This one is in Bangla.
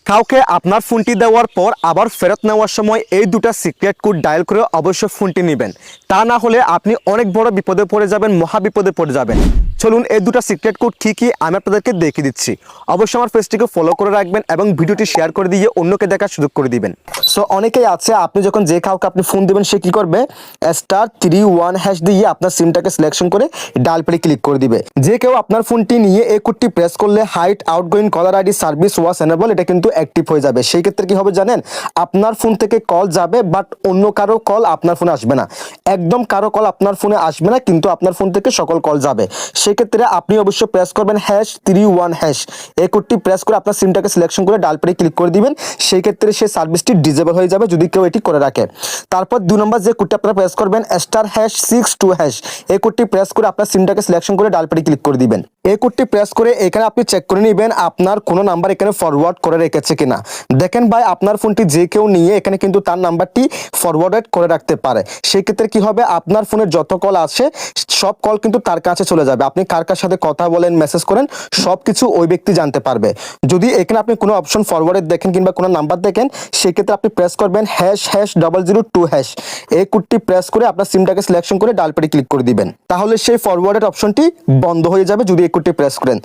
কাউকে আপনার ফোনটি দেওয়ার পর আবার ফেরত নেওয়ার সময় এই দুটো সিক্রেট কোড ডায়াল করে অবশ্যই ফোনটি নেবেন। তা না হলে আপনি অনেক বড় বিপদে পড়ে যাবেন, মহা বিপদে পড়ে যাবেন। চলুন এই দুটো সিক্রেট কোড কি আমি আপনাদেরকে দেখিয়ে দিচ্ছি। অবশ্যই আমার পেজটিকে ফলো করে রাখবেন এবং ভিডিওটি শেয়ার করে দিয়ে অন্যকে দেখার সুযোগ করে দিবেন। সো অনেকেই আছে, আপনি যখন যে কাউকে আপনি ফোন দিবেন সে কি করবে, *31# দিয়ে আপনার সিমটাকে সিলেকশন করে ডায়াল পেডে ক্লিক করে দিবে। যে কেউ আপনার ফোনটি নিয়ে এই কোডটি প্রেস করলে hide outgoing caller ID service was enable, এটা কিন্তু অ্যাক্টিভ হয়ে যাবে। সেই ক্ষেত্রে কি হবে জানেন, আপনার ফোন থেকে কল যাবে বাট অন্য কারো কল আপনার ফোনে আসবে না। একদম কারো কল আপনার ফোনে আসবে না, কিন্তু আপনার ফোন থেকে সকল কল যাবে। সেক্ষেত্রে আপনি অবশ্যই প্রেস করবেন #31#। এই কোডটি প্রেস করে আপনার সিমটাকে সিলেকশন করে ডায়াল পেডে ক্লিক করে দিবেন। সেই ক্ষেত্রে সেই সার্ভিসটি ডিজেবল হয়ে যাবে যদি কেউ এটি করে রাখে। তারপর 2 নম্বর যে কোডটি আপনারা প্রেস করবেন *62#। এই কোডটি প্রেস করে আপনার সিমটাকে সিলেকশন করে ডায়াল পেডে ক্লিক করে দিবেন। এই কোডটি প্রেস করে এখানে আপনি চেক করে নেবেন আপনার কোনো নাম্বার এখানে ফরওয়ার্ড করে রেখেছে কিনা। দেখেন ভাই, আপনার ফোনটি যে কেউ নিয়ে এখানে কিন্তু তার নাম্বারটি ফরওয়ার্ডেড করে রাখতে পারে। সেই ক্ষেত্রে কি হবে, আপনার ফোনের যত কল আসে সব কল কিন্তু তার কাছে চলে যাবে। আপনি কার কার সাথে কথা বলেন, মেসেজ করেন, সব কিছু ওই ব্যক্তি জানতে পারবে। যদি এখানে আপনি কোনো অপশন ফরওয়ার্ডেড দেখেন কিংবা কোনো নাম্বার দেখেন, সেক্ষেত্রে আপনি প্রেস করবেন #002#। এই কোডটি প্রেস করে আপনার সিমটাকে সিলেকশন করে ডায়াল পেডে ক্লিক করে দিবেন। তাহলে সেই ফরওয়ার্ডেড অপশনটি বন্ধ হয়ে যাবে যদি এই কোডটি প্রেস করেন।